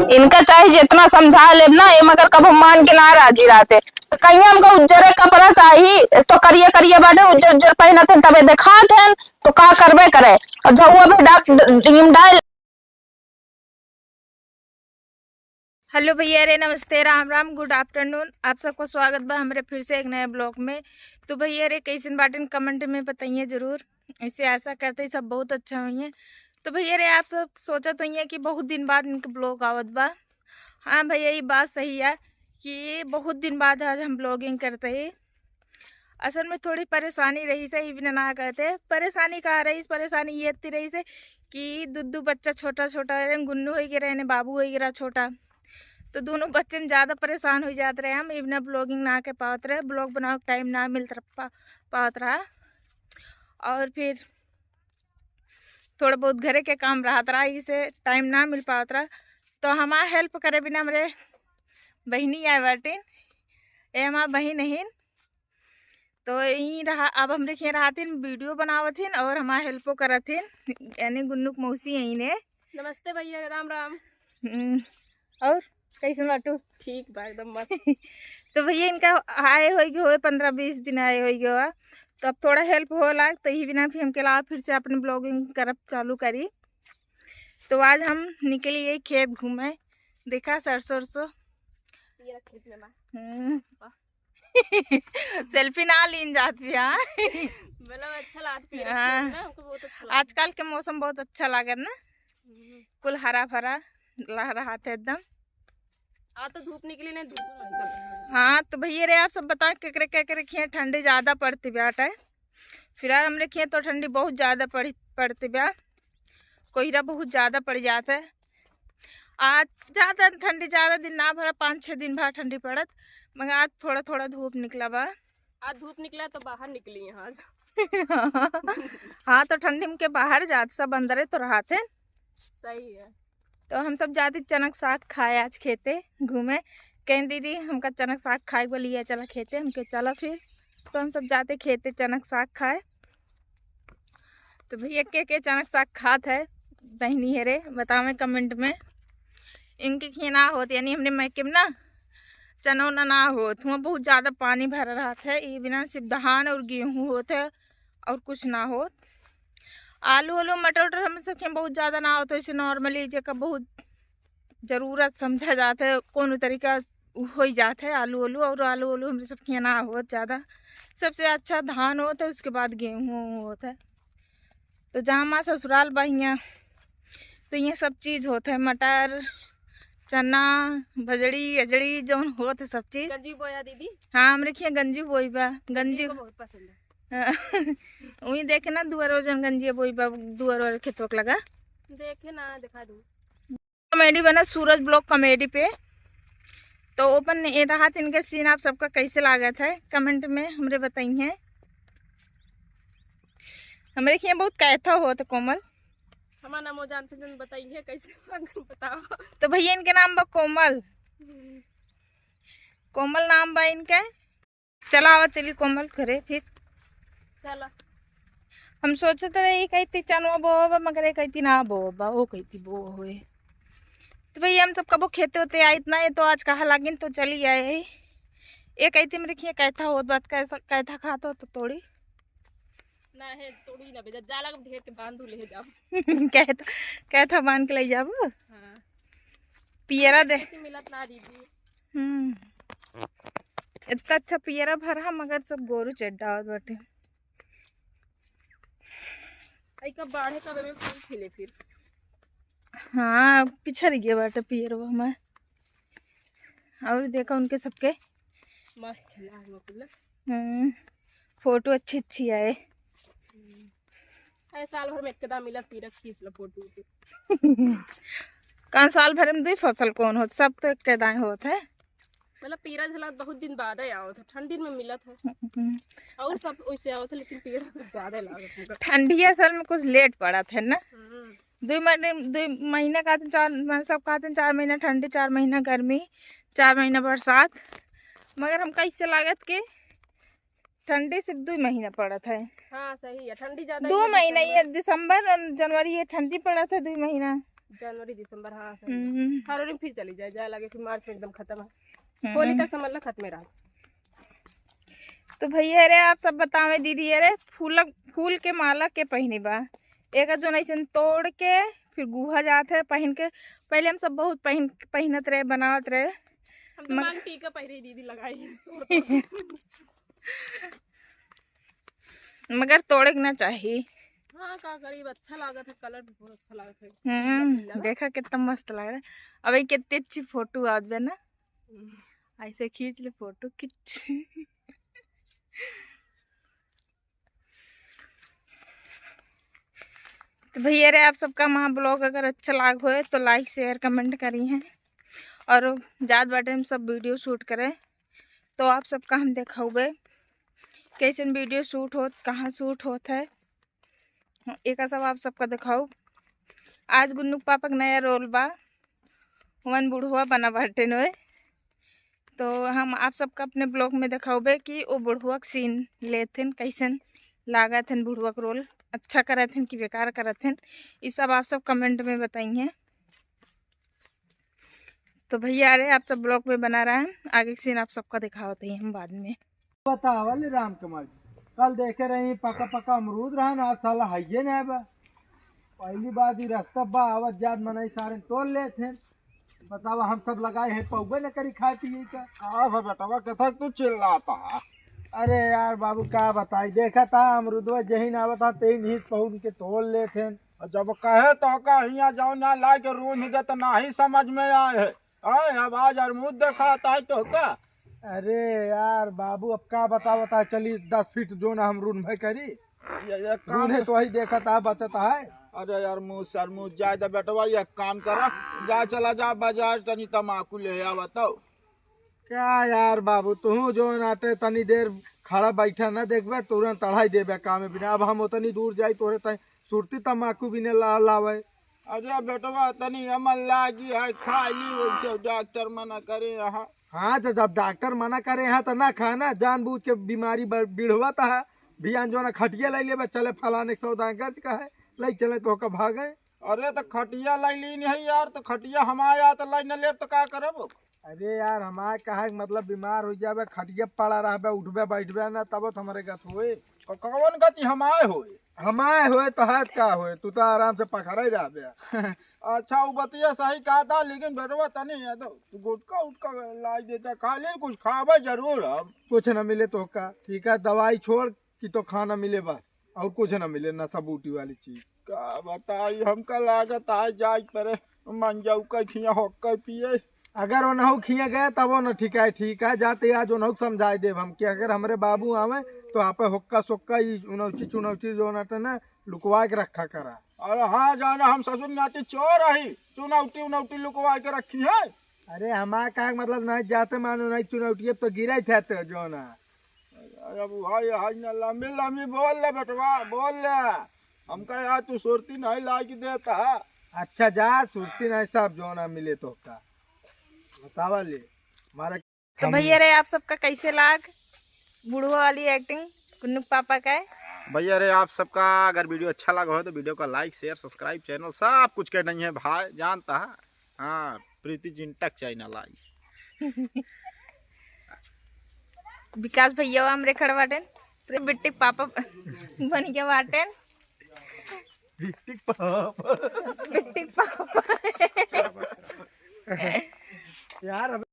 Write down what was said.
इनका चाहे जितना समझा ले ना ये मगर कब हम मान के ना राजी रहते। कहीं हमको उज्जरे कपड़ा चाहिए तो करिए करिए बाटे उज्जर उज्जर पहना थे तबे देखा थे तो का करबे करे और झुआ पे डाल। हेलो भैया रे, नमस्ते, राम राम, गुड आफ्टरनून। आप सबको स्वागत बा हमारे फिर से एक नए ब्लॉग में। तो भैया रे कैसन बाटन कमेंट में बताइए जरूर। इससे आशा करते ही सब बहुत अच्छा हुई। तो भैया रे आप सब सोचत हुई कि बहुत दिन बाद इनके ब्लॉग आवत बा। हाँ भैया ये बात सही है कि बहुत दिन बाद आज हम ब्लॉगिंग करते हैं। असल में थोड़ी परेशानी रही से भी ना करते। परेशानी कहाँ रही, परेशानी ये इतनी रही से कि दुद्दू बच्चा छोटा छोटा गुन्नू हो गया रहे, बाबू हो गया छोटा, तो दोनों बच्चे ज़्यादा परेशान हो जाते रहे। हम इवना ब्लॉगिंग ना के पाते रहे, ब्लॉग बनाओ टाइम ना मिलता पात रहा। और फिर थोड़ा बहुत घरे के काम रहता रहा, इसे टाइम ना मिल पाता रहा। तो हमारा हेल्प करे बिना हमारे बहनी आए बाटिन, ये हमारा बहन हिन। तो यही रहा, अब हम देखिए रहथिन वीडियो बनावथिन और हमारा हेल्पो करथिन, यानी गुन्नू मौसी यही ने। नमस्ते भैया, राम राम। और कैसे बाटू? ठीक बा, एकदम मस्त। तो भैया इनका आए हो 15-20 दिन आए हो, तो अब थोड़ा हेल्प होला तो ही बिना फिर हमके ला फिर से अपने ब्लॉगिंग करब चालू करी। तो आज हम निकली खेत घूमे, देखा सरसों खेत में सेल्फी ना लीन जात भी। हाँ मतलब अच्छा लगता है ना, हमको बहुत अच्छा लगता। आजकल के मौसम बहुत अच्छा लगे ना, कुल हरा भरा लह रहा था एकदम। आज तो धूप निकली नहीं, धूप। हाँ तो भैया रे आप सब बताओ क्या रखिए, ठंडी ज़्यादा पड़ती ब्याट है। फिलहाल हम रखिए तो ठंडी बहुत ज़्यादा पड़ती ब्या, कोहरा बहुत ज़्यादा पड़ जाता है। आज ज़्यादा ठंडी ज़्यादा दिन ना भरा, 5-6 दिन भर ठंडी पड़त, मगर आज थोड़ा थोड़ा धूप निकला बा। आज धूप निकला तो बाहर निकली है आज। हाँ तो ठंडी में के बाहर जाते, सब अंदर तो रहते। सही है। तो हम सब जाते चनक साग खाए, आज खेते घूमे। कहीं दीदी हमका चनक साग खाए बोलिए चला खेते, हमके चला फिर। तो हम सब जाते खेते चनक साग खाए। तो भैया के चनक साग खात है बहनी है रे, बताओ कमेंट में। इनके खीना होते यानी हमने मैके में ना चनौना ना होत, वहाँ बहुत ज़्यादा पानी भरा रहा था। ये बिना सिर्फ धान और गेहूँ होते और कुछ ना होत। आलू मटर हम सब बहुत ज़्यादा ना होता, इसे नॉर्मली जगह बहुत ज़रूरत समझा जाता है, कौन तरीका हो जाता है। आलू और आलू हम सब के ना हो ज़्यादा, सबसे अच्छा धान होता है, उसके बाद गेहूँ होता है। तो जहाँ हमारा ससुराल बहिया तो ये सब चीज़ होता है, मटर चना भजड़ी अजड़ी जो होता है सब चीज़। गंजी बोया दीदी? हाँ हम रखिए गंजी बोई बा, गंजी बहुत पसंद है। वही देखे ना दुआरो जन गंजी बोई बा, दुआरो खेतों लगा देखे ना, दिखा दूँ। कॉमेडी बना सूरज ब्लॉग कॉमेडी पे। तो ओपन ये रहा था इनके सीन, आप सबका कैसे लागत है कमेंट में हमरे बताइए। हमारे यहाँ बहुत कैथा हो तो कोमल, हमारा नाम जानते हैं, बताइए कैसे बताओ। तो भैया इनके नाम बा कोमल, कोमल नाम बा इनके। चला आवा चली कोमल घरे फिर चला। हम सोचते रहे कहती चनवा बो मगर ये कहती ना बो बा, वो कहती बो हुए। तो भैया हम सब कबो खेते होते आए इतना है, तो आज कहा लागिन तो चली आए। ये कहती मेरे खिए कैथा हो बात, कैथा खाता हो तो तोड़ी ना है, तोड़ी ना बेजा, जाला के ढेर के बांध ले जाओ। कैथा बांध के ले जाब। हाँ पियरा दे मिलत ना दीदी। इतना अच्छा पियरा भरा मगर सब गोरू चड्डा बाटे। आई कब बाढ़े कब में फूल खिले फिर। हाँ पिछड़ गया बाटे पियरवा में। और देखा उनके सबके मस्त खिला है, फोटो अच्छी अच्छी आए। साल भर में एकदम मिलत तीरक खींच लो फोटो। कौन साल भर में 2 फसल कौन होत, सब तो कदाए होत है। मतलब पीरा झला बहुत दिन बाद ही आओ था, ठंडी में मिलत है और सब वैसे आओ था, लेकिन पीरा तो ज्यादा लागत है। ठंडी असल में कुछ लेट पड़ा था ना, 2 महीने का 4 सब कहते 4 महीना ठंडी, 4 महीना गर्मी, 4 महीना बरसात। मगर हम कैसे लागत के ठंडी सिर्फ 2 महीना पड़ा था। हाँ सही है, ठंडी ज्यादा 2 महीना, ये दिसंबर और जनवरी ये ठंडी पड़ा था 2 महीना। जनवरी दिसंबर, हाँ सही। हम्म, फरवरी में फिर चली जाए, जाए लगे कि मार्च में एकदम खत्म है, हम्म। होली तक समझ लो खत्म रहा। तो भैया अरे आप सब बतावे दीदी अरे फूल के माला के पहिने बा एक जो ऐसे तोड़ के फिर गुहा जाते है पहन के। पहले हम सब बहुत पहनत रहे बनावत रहे। हम तो मांग टीका पहले दीदी लगाई मगर तोड़े के ना चाहिए। हाँ का करीब अच्छा लागत है, कलर भी बहुत अच्छा लागत है। देखा कितना मस्त लग रहा है। अभी कितनी अच्छी फोटो आत बे ना, ऐसे खींच ले फोटो खींच। तो भैया रे आप सबका महा ब्लॉग अगर अच्छा लाग हो तो लाइक शेयर कमेंट करी हैं और जात बाटे हम सब वीडियो शूट करें तो आप सबका हम दिखाऊबे कैसे वीडियो शूट हो, कहाँ शूट होता है, एक सब आप सबका दिखाऊ। आज गुन्नू पापा का नया रोल बा, वन बुढ़वा बना बाटे नोए, तो हम आप सबका अपने ब्लॉग में दिखाऊबे कि वो बुढ़वा का सीन लेथिन कैसन लागत है, बुढ़वा का रोल अच्छा करत हैं कि बेकार करत हैं, ये सब आप सब कमेंट में बताइए। तो भैया अरे आप सब ब्लॉग में बना रहे हैं, आगे के सीन आप सबका दिखाते हैं हम बाद में। बतावल राम कुमार जी, कल देखे रही पका पका अमरूद रहा ना, आज साला हाइये नहीं बा। पहली बात ही रास्ता बा आवत जात मनाई सारे तोड़ ले थे। बतावा हम सब लगाए हैं पौबे न करी खाए पिए का। बेटवा कथा तू चिल्लाता है। अरे यार बाबू का बताई, देखा था अमरूदवा जही ना आवता तेही नहीं पहुंच के तोड़ ले थे। जब कहे तो का हिया जाओ ना ला के रू नहीं दे तो ना ही समझ में आए है। अब आज अमरूद दिखाता है तो का। अरे यार बाबू अब का बता चली 10 फीट जो ना हम रून में करी ये काम रूने तो वही देखा था बचता है। अरे यार मुँह सर मुँह जाए तो बेटवा ये काम करा, जा चला जा बाजार तनी तमाकू ले आ बताओ। क्या यार बाबू तू जो नाटे तनी देर खड़ा बैठा न देखबे तुरंत तढ़ाई देबे काम में बिना। अब हम उतनी दूर जाई तोरे तई सुरती तमाकू भी ने लावे। अरे बेटवा तनी अमल लागी है खा ली, वैसे डॉक्टर मना करे यहाँ। हाँ तो जब डॉक्टर मना करे यहाँ तो ना खाना, जानबूझ के बीमारी बिढ़वता है। बियान जो ना खटिया लाई ले चले फलाने सौदा गर्ज का है लाई चले तो का भागे। अरे तो खटिया लाई ली नहीं यार, तो खटिया हमारा तो लाई न ले तो का करब। अरे यार हमारे कहा मतलब बीमार हो जावे खटिया पड़ा रहे उठबे बैठबे ना तब तो हमारे गत होए। कौन गति हमारे होए? हमारे होए तो हाथ का होए, तू तो आराम से पकड़ा ही रह। अच्छा वो बतिया सही कहा था, लेकिन बेटवा तनी है तो गुटका उटका लाई देता खा ले, कुछ खावे जरूर। अब कुछ न मिले तो का ठीक है, दवाई छोड़ कि तो खाना मिले बस, और कुछ न मिले नशा बूटी वाली चीज। का बताई हमका लागत आज जाए पर मन जाऊ का खिया होकर पिए। अगर वो नहु खिया गया तब वो न ठीक है जाते आज वो नहु समझाए देव हम कि अगर हमारे बाबू आवे तो आप हुक्का सुक्का उनौची चुनौची जो ना लुकवा के रखा करा। और हाँ जाना हम ससुर नाती चोर रही चुनौती उनौती लुकवा के रखी है। अरे हमारा का मतलब नहीं जाते मानो नहीं चुनौती तो गिरे थे तो जो ना। अब हाय हाय ना लंबी लंबी बोल ले बेटवा बोल ले, हमका यार तू सुरती नहीं ला के देता है। अच्छा जा सुरती नहीं सब जो ना मिले तो का बतावा ले हमारा। तो भैया रे आप सबका कैसे लाग बुढ़वा वाली एक्टिंग गुन्नू पापा का है। भैया रे आप सबका अगर वीडियो अच्छा लगा हो तो वीडियो का लाइक शेयर सब्सक्राइब चैनल सब कुछ कर नहीं है भाई जानता है। हाँ प्रीति चिंटक चैनल आई। विकास भैया हमरे खड़ बाटेन बिट्टी पापा बन के बाटेन बिट्टी पापा यार